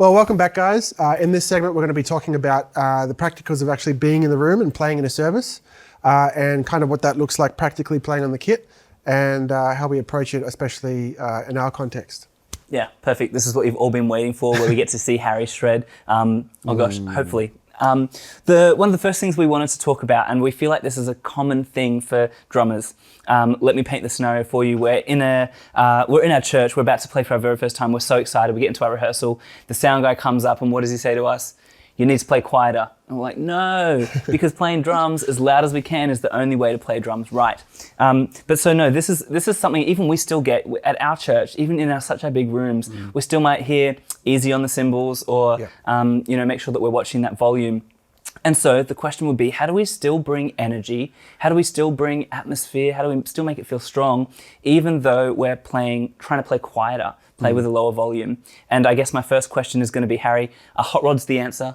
Well, welcome back, guys. In this segment, we're going to be talking about the practicals of actually being in the room and playing in a service, and kind of what that looks like practically playing on the kit, and how we approach it, especially in our context. Yeah, perfect. This is what you've all been waiting for, where we get to see Harry shred. Hopefully. One of the first things we wanted to talk about, and we feel like this is a common thing for drummers. Let me paint the scenario for you. We're in our church. We're about to play for our very first time. We're so excited. We get into our rehearsal. The sound guy comes up, and what does he say to us? You need to play quieter. And we're like, no, because playing drums as loud as we can is the only way to play drums right. This is something even we still get at our church, even in such our big rooms. We still might hear easy on the cymbals, or make sure that we're watching that volume. And so the question would be, how do we still bring energy? How do we still bring atmosphere? How do we still make it feel strong, even though we're trying to play quieter, play with a lower volume? And I guess my first question is going to be, Harry, are hot rods the answer?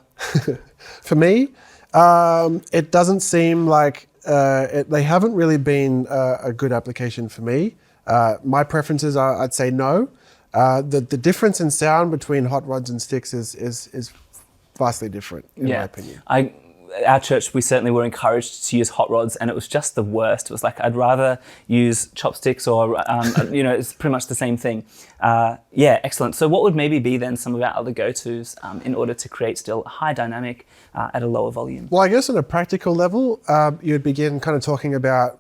For me, it doesn't seem like they haven't really been a good application for me. My preferences are, I'd say no. The difference in sound between hot rods and sticks is vastly different, in my opinion. Our church, we certainly were encouraged to use hot rods, and it was just the worst. It was like, I'd rather use chopsticks, or, it's pretty much the same thing. Excellent. So what would maybe be then some of our other go-tos in order to create still a high dynamic at a lower volume? Well, I guess on a practical level, you'd begin kind of talking about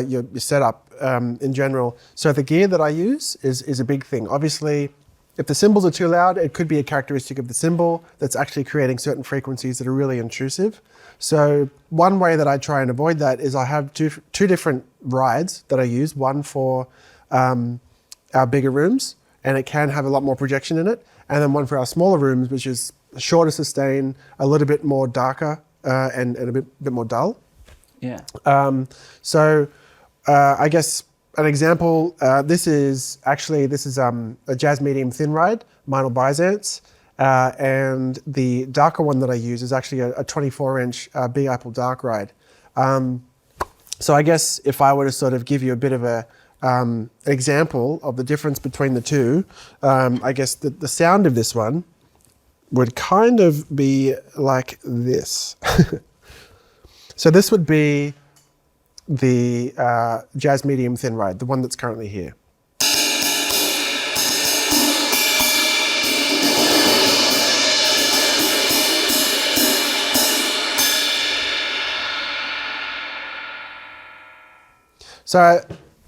your setup in general. So the gear that I use is a big thing. Obviously, if the cymbals are too loud, it could be a characteristic of the cymbal that's actually creating certain frequencies that are really intrusive. So one way that I try and avoid that is I have two different rides that I use, one for our bigger rooms, and it can have a lot more projection in it, and then one for our smaller rooms, which is a shorter sustain, a little bit more darker, and a bit more dull. Yeah. I guess an example, this is a jazz medium thin ride, Meinl Byzance, and the darker one that I use is actually a 24-inch Big Apple dark ride. So I guess if I were to sort of give you a bit of an example of the difference between the two, I guess the sound of this one would kind of be like this. So this would be the jazz medium thin ride, the one that's currently here. So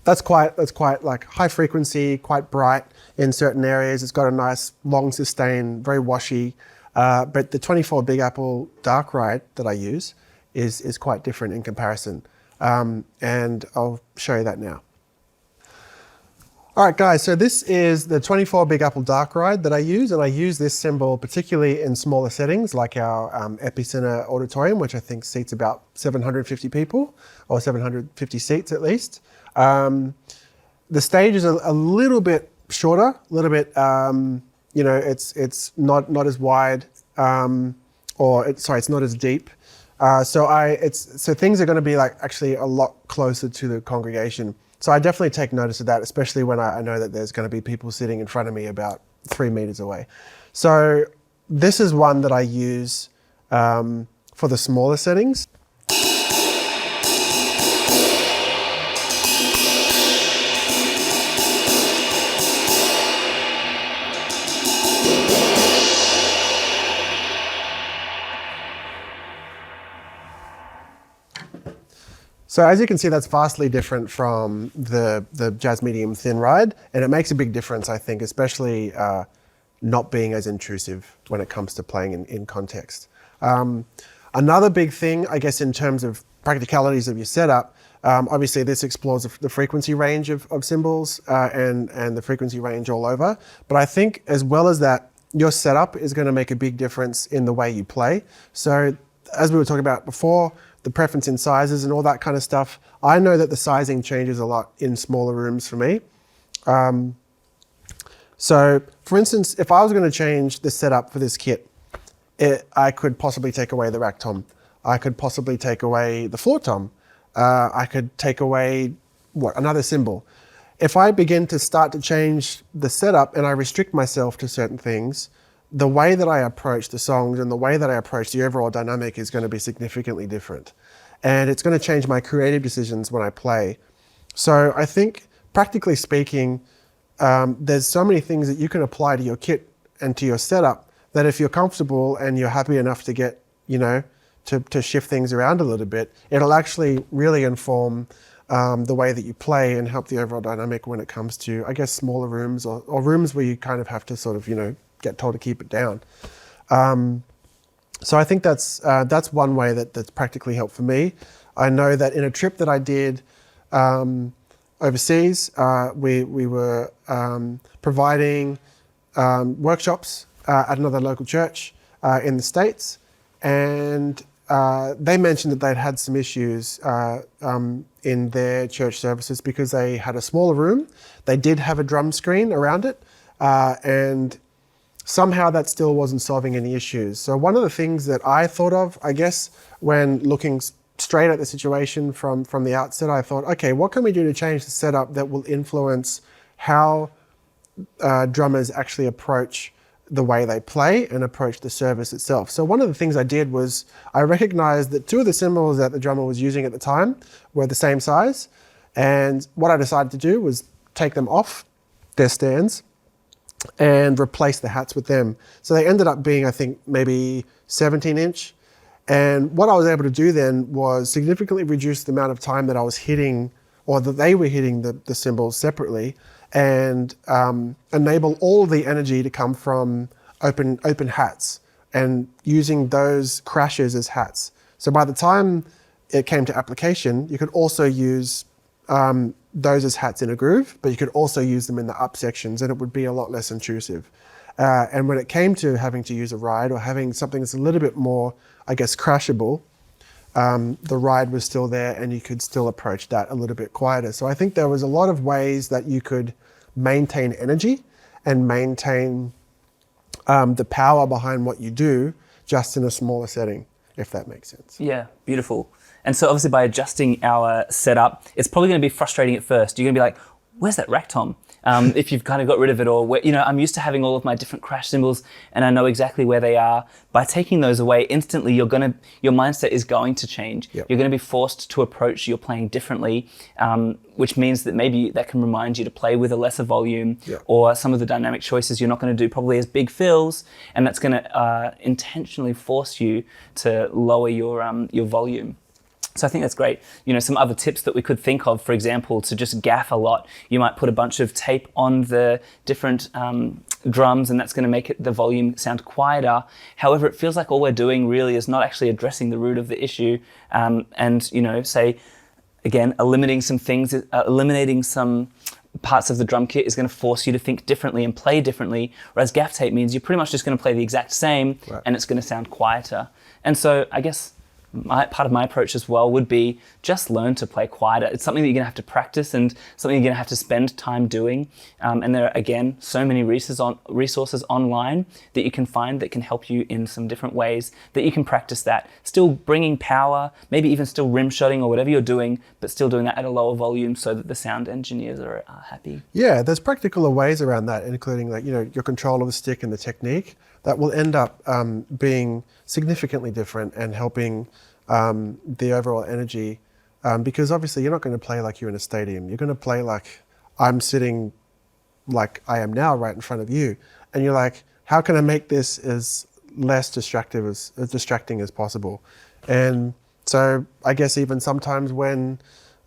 that's quite like high frequency, quite bright in certain areas. It's got a nice long sustain, very washy. But the 24 Big Apple dark ride that I use is quite different in comparison. And I'll show you that now. All right, guys, so this is the 24 Big Apple dark ride that I use, and I use this cymbal particularly in smaller settings like our Epicenter auditorium, which I think seats about 750 people, or 750 seats at least. The stage is a little bit shorter, a little bit, it's not as wide, it's not as deep. So things are going to be like actually a lot closer to the congregation. So I definitely take notice of that, especially when I know that there's going to be people sitting in front of me about 3 meters away. So this is one that I use for the smaller settings. So as you can see, that's vastly different from the jazz medium thin ride, and it makes a big difference, I think, especially not being as intrusive when it comes to playing in context. Another big thing, I guess, in terms of practicalities of your setup, obviously this explores the frequency range of cymbals and the frequency range all over. But I think as well as that, your setup is going to make a big difference in the way you play. So as we were talking about before, the preference in sizes and all that kind of stuff, I know that the sizing changes a lot in smaller rooms for me. So for instance, if I was going to change the setup for this kit, I could possibly take away the rack tom. I could possibly take away the floor tom. I could take away another cymbal. If I begin to start to change the setup and I restrict myself to certain things, the way that I approach the songs and the way that I approach the overall dynamic is going to be significantly different. And it's going to change my creative decisions when I play. So I think, practically speaking, there's so many things that you can apply to your kit and to your setup that if you're comfortable and you're happy enough to get, to shift things around a little bit, it'll actually really inform the way that you play and help the overall dynamic when it comes to, I guess, smaller rooms or rooms where you kind of have to sort of, get told to keep it down. So I think that's one way that's practically helped for me. I know that in a trip that I did overseas, we were providing workshops at another local church in the States, and they mentioned that they'd had some issues in their church services because they had a smaller room. They did have a drum screen around it, and somehow that still wasn't solving any issues. So one of the things that I thought of, I guess, when looking straight at the situation from the outset, I thought, okay, what can we do to change the setup that will influence how drummers actually approach the way they play and approach the service itself? So one of the things I did was I recognized that two of the cymbals that the drummer was using at the time were the same size. And what I decided to do was take them off their stands and replace the hats with them. So they ended up being, I think, maybe 17 inch. And what I was able to do then was significantly reduce the amount of time that I was hitting, or that they were hitting the cymbals separately, and enable all the energy to come from open hats and using those crashes as hats. So by the time it came to application, you could also use those as hats in a groove, but you could also use them in the up sections, and it would be a lot less intrusive. And when it came to having to use a ride or having something that's a little bit more, I guess, crashable, the ride was still there and you could still approach that a little bit quieter. So I think there was a lot of ways that you could maintain energy and maintain the power behind what you do just in a smaller setting, if that makes sense. Yeah, beautiful. And so obviously by adjusting our setup, it's probably going to be frustrating at first. You're going to be like, where's that rack tom? If you've kind of got rid of it, or I'm used to having all of my different crash cymbals and I know exactly where they are. By taking those away, instantly your mindset is going to change. Yep. You're going to be forced to approach your playing differently, which means that maybe that can remind you to play with a lesser volume, Yep. or some of the dynamic choices you're not going to do probably as big fills, and that's going to intentionally force you to lower your volume. So I think that's great. Some other tips that we could think of, for example, to just gaff a lot. You might put a bunch of tape on the different drums, and that's going to make the volume sound quieter. However, it feels like all we're doing really is not actually addressing the root of the issue. Say, again, eliminating some parts of the drum kit is going to force you to think differently and play differently, whereas gaff tape means you're pretty much just going to play the exact same, right, and it's going to sound quieter. And so I guess part of my approach as well would be just learn to play quieter. It's something that you're going to have to practice and something you're going to have to spend time doing. And there are, again, so many resources online that you can find that can help you in some different ways that you can practice that. Still bringing power, maybe even still rim shotting or whatever you're doing, but still doing that at a lower volume so that the sound engineers are happy. Yeah, there's practical ways around that, including your control of the stick and the technique that will end up being significantly different and helping the overall energy, because obviously you're not going to play like you're in a stadium. You're going to play like I'm sitting like I am now right in front of you, and you're like, how can I make this as less distracting as possible? And so I guess even sometimes when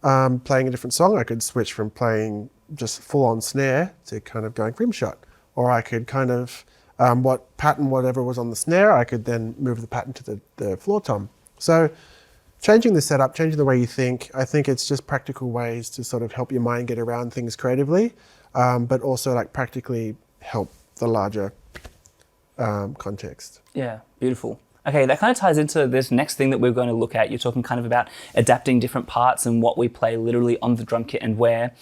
playing a different song, I could switch from playing just full on snare to kind of going rim shot, or I could kind of whatever was on the snare, I could then move the pattern to the floor tom. So changing the setup, changing the way you think, I think it's just practical ways to sort of help your mind get around things creatively, but also like practically help the larger context. Yeah, beautiful. Okay, that kind of ties into this next thing that we're going to look at. You're talking kind of about adapting different parts and what we play literally on the drum kit and where.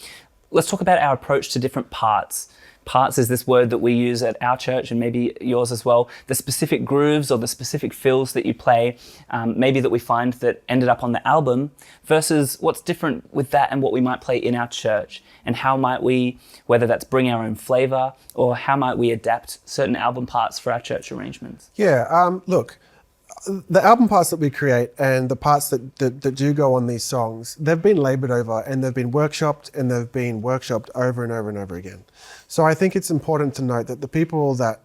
Let's talk about our approach to different parts, parts is this word that we use at our church and maybe yours as well, the specific grooves or the specific fills that you play, maybe that we find that ended up on the album, versus what's different with that and what we might play in our church, and how might we, whether that's bring our own flavor or how might we adapt certain album parts for our church arrangements? Yeah, look, the album parts that we create and the parts that do go on these songs, they've been labored over and they've been workshopped over and over and over again. So I think it's important to note that the people that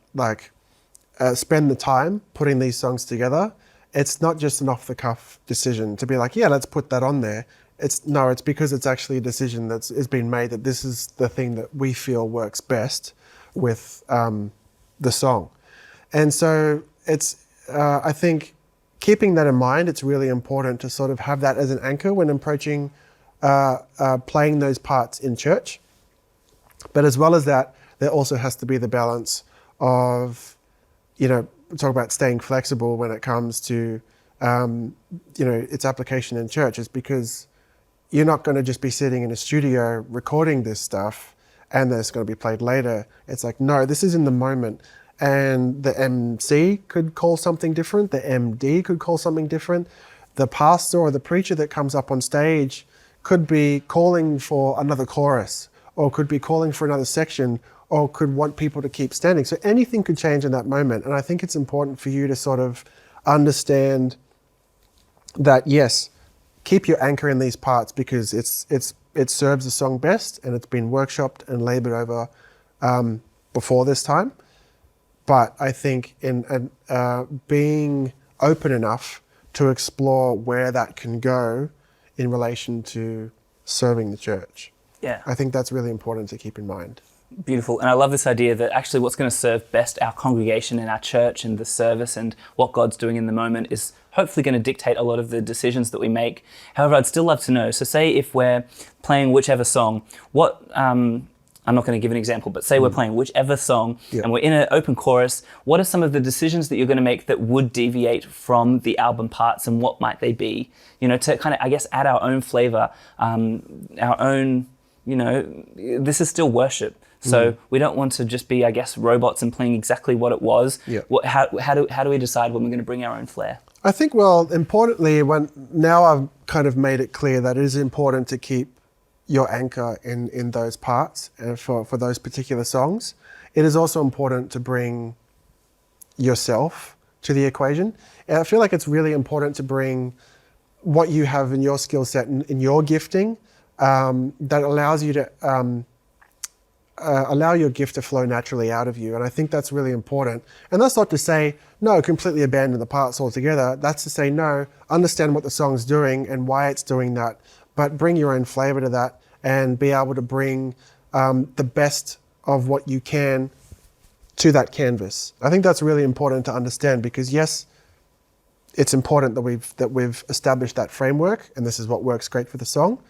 spend the time putting these songs together, it's not just an off-the-cuff decision to be like, yeah, let's put that on there. It's because it's actually a decision that's been made that this is the thing that we feel works best with the song. And so I think keeping that in mind, it's really important to sort of have that as an anchor when approaching playing those parts in church. But as well as that, there also has to be the balance of, talk about staying flexible when it comes to, its application in church. Is because you're not going to just be sitting in a studio recording this stuff and then it's going to be played later. It's like, no, this is in the moment. And the MC could call something different. The MD could call something different. The pastor or the preacher that comes up on stage could be calling for another chorus, or could be calling for another section, or could want people to keep standing. So anything could change in that moment. And I think it's important for you to sort of understand that, yes, keep your anchor in these parts because it serves the song best and it's been workshopped and labored over before this time. But I think in being open enough to explore where that can go in relation to serving the church. Yeah. I think that's really important to keep in mind. Beautiful. And I love this idea that actually what's going to serve best our congregation and our church and the service and what God's doing in the moment is hopefully going to dictate a lot of the decisions that we make. However, I'd still love to know, so say if we're playing whichever song, what, I'm not going to give an example, but say we're playing whichever song and we're in an open chorus, what are some of the decisions that you're going to make that would deviate from the album parts, and what might they be? To kind of, I guess, add our own flavor, our own, this is still worship. So we don't want to just be, I guess, robots and playing exactly what it was. Yeah. How do we decide when we're going to bring our own flair? I think, importantly, now I've kind of made it clear that it is important to keep your anchor in those parts and for those particular songs. It is also important to bring yourself to the equation. And I feel like it's really important to bring what you have in your skill set and in your gifting that allows you to allow your gift to flow naturally out of you. And I think that's really important. And that's not to say, no, completely abandon the parts altogether. That's to say, no, understand what the song's doing and why it's doing that, but bring your own flavor to that and be able to bring the best of what you can to that canvas. I think that's really important to understand because, yes, it's important that we've established that framework and this is what works great for the song.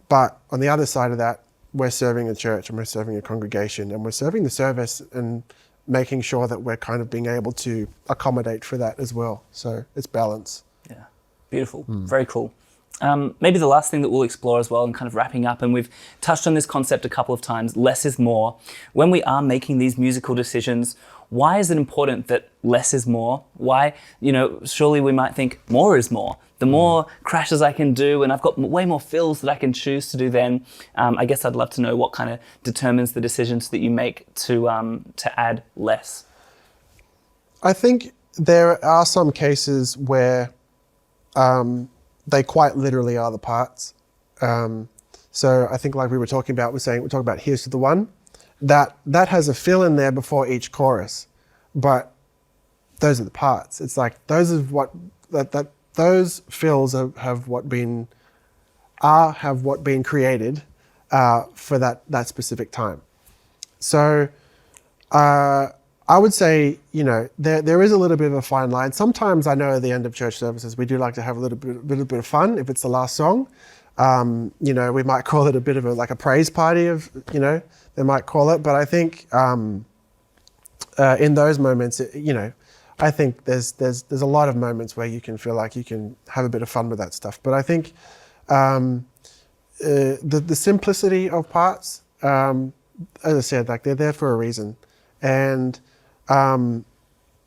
But on the other side of that, we're serving a church and we're serving a congregation and we're serving the service and making sure that we're kind of being able to accommodate for that as well. So it's balance. Yeah, beautiful, very cool. Maybe the last thing that we'll explore as well and kind of wrapping up, and we've touched on this concept a couple of times, less is more. When we are making these musical decisions, why is it important that less is more? Why, surely we might think more is more. The more crashes I can do and I've got way more fills that I can choose to do then, I guess I'd love to know what kind of determines the decisions that you make to add less. I think there are some cases where they quite literally are the parts. So I think like we were talking about, we're talking about Here's to the One, that has a fill in there before each chorus, but those are the parts. It's like those are what those fills have been created for that specific time. So I would say, there is a little bit of a fine line. Sometimes I know at the end of church services, we do like to have a little bit of fun if it's the last song. We might call it a bit of a praise party they might call it. But I think in those moments, I think there's a lot of moments where you can feel like you can have a bit of fun with that stuff. But I think the simplicity of parts as I said, like they're there for a reason. And,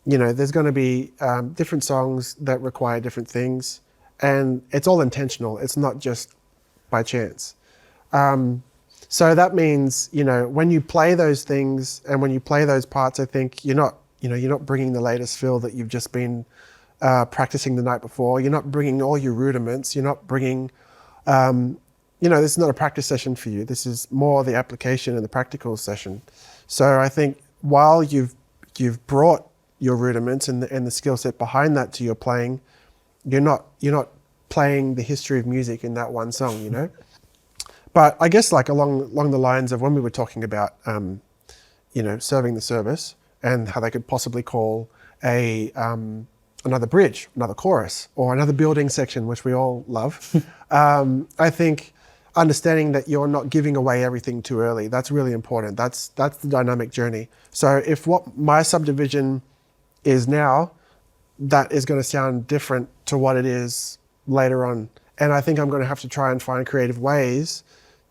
there's going to be different songs that require different things, and it's all intentional. It's not just by chance. So that means, when you play those things and when you play those parts, I think you're not bringing the latest fill that you've just been practicing the night before. You're not bringing all your rudiments. You're not bringing, this is not a practice session for you. This is more the application and the practical session. So I think while you've brought your rudiments and the skill set behind that to your playing, you're not playing the history of music in that one song, But I guess like along the lines of when we were talking about, serving the service and how they could possibly call another bridge, another chorus, or another building section, which we all love. I think understanding that you're not giving away everything too early, that's really important. That's the dynamic journey. So if what my subdivision is now, that is going to sound different to what it is later on. And I think I'm going to have to try and find creative ways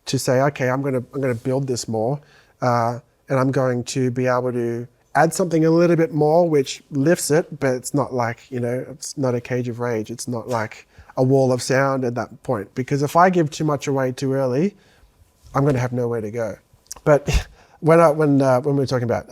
to say, okay, I'm going to build this more, and I'm going to be able to add something a little bit more, which lifts it, but it's not like, it's not a cage of rage. It's not like a wall of sound at that point. Because if I give too much away too early, I'm going to have nowhere to go. But when we were talking about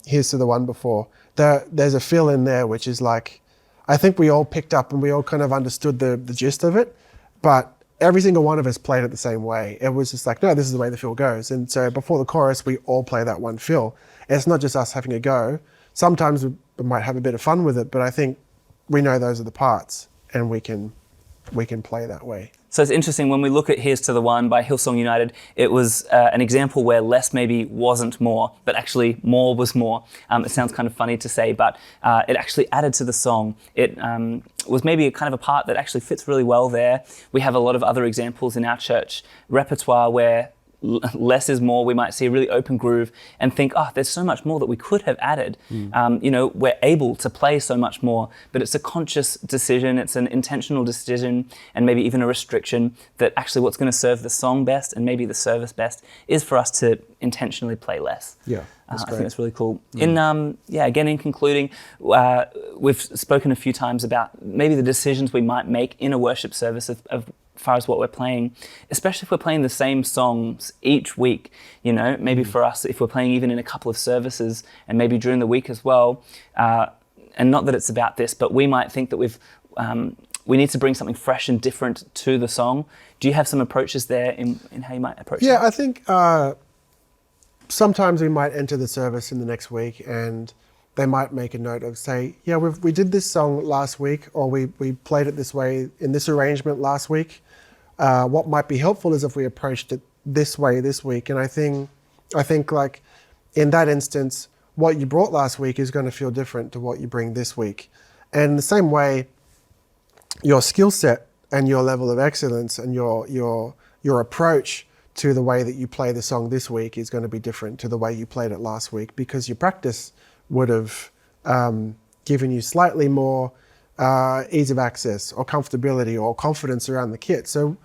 Here's to the One before, there's a fill in there, which is like, I think we all picked up and we all kind of understood the gist of it, but every single one of us played it the same way. It was just like, no, this is the way the fill goes. And so before the chorus, we all play that one fill. And it's not just us having a go. Sometimes we might have a bit of fun with it, but I think we know those are the parts and we can play that way. So it's interesting, when we look at Here's to the One by Hillsong United, it was an example where less maybe wasn't more, but actually more was more. It sounds kind of funny to say, but it actually added to the song. It was maybe a kind of a part that actually fits really well there. We have a lot of other examples in our church repertoire where less is more. We might see a really open groove and think, there's so much more that we could have added. We're able to play so much more, but it's a conscious decision. It's an intentional decision, and maybe even a restriction that actually what's going to serve the song best and maybe the service best is for us to intentionally play less. Yeah, I think that's really cool. Again, in concluding, we've spoken a few times about maybe the decisions we might make in a worship service of far as what we're playing, especially if we're playing the same songs each week, maybe for us, if we're playing even in a couple of services and maybe during the week as well, and not that it's about this, but we might think that we need to bring something fresh and different to the song. Do you have some approaches there in how you might approach that? Yeah, I think sometimes we might enter the service in the next week and they might make a note of say, yeah, we did this song last week, or we played it this way in this arrangement last week. What might be helpful is if we approached it this way this week. And I think like in that instance, what you brought last week is going to feel different to what you bring this week. And in the same way, your skill set and your level of excellence and your approach to the way that you play the song this week is going to be different to the way you played it last week, because your practice would have given you slightly more ease of access or comfortability or confidence around the kit. So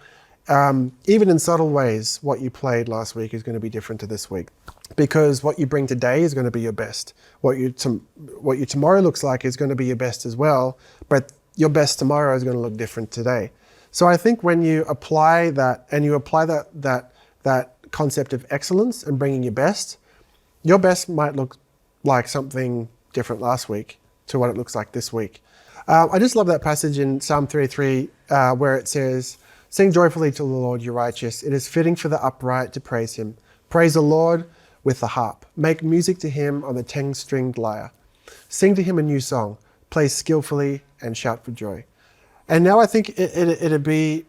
even in subtle ways, what you played last week is going to be different to this week, because what you bring today is going to be your best. What your tomorrow looks like is going to be your best as well, but your best tomorrow is going to look different today. So I think when you apply that, and you apply that concept of excellence and bringing your best might look like something different last week to what it looks like this week. I just love that passage in Psalm 33 where it says, "Sing joyfully to the Lord, you righteous. It is fitting for the upright to praise him. Praise the Lord with the harp. Make music to him on the 10-stringed lyre. Sing to him a new song. Play skillfully and shout for joy." And now I think it'd be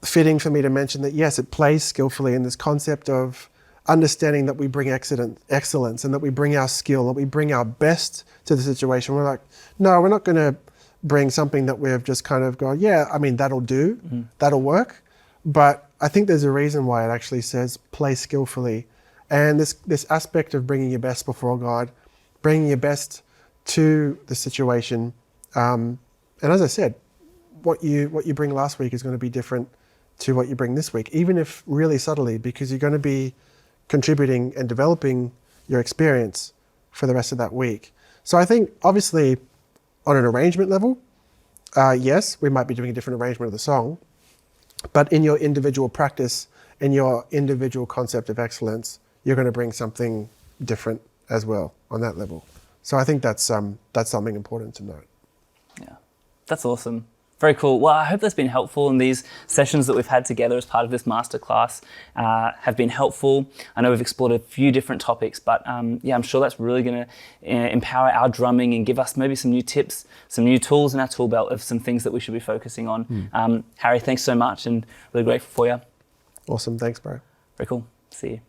fitting for me to mention that, yes, it plays skillfully in this concept of understanding that we bring excellence and that we bring our skill, that we bring our best to the situation. We're like, no, we're not going to bring something that we've just kind of gone, yeah, I mean, that'll do, that'll work. But I think there's a reason why it actually says play skillfully. And this aspect of bringing your best before God, bringing your best to the situation. And as I said, what you bring last week is going to be different to what you bring this week, even if really subtly, because you're going to be contributing and developing your experience for the rest of that week. So I think obviously on an arrangement level, yes, we might be doing a different arrangement of the song, but in your individual practice, in your individual concept of excellence, you're going to bring something different as well on that level. So I think that's something important to note. Yeah, that's awesome. Very cool. Well, I hope that's been helpful, and these sessions that we've had together as part of this masterclass have been helpful. I know we've explored a few different topics, but yeah, I'm sure that's really going to empower our drumming and give us maybe some new tips, some new tools in our tool belt of some things that we should be focusing on. Harry, thanks so much, and really grateful for you. Awesome. Thanks, bro. Very cool. See you.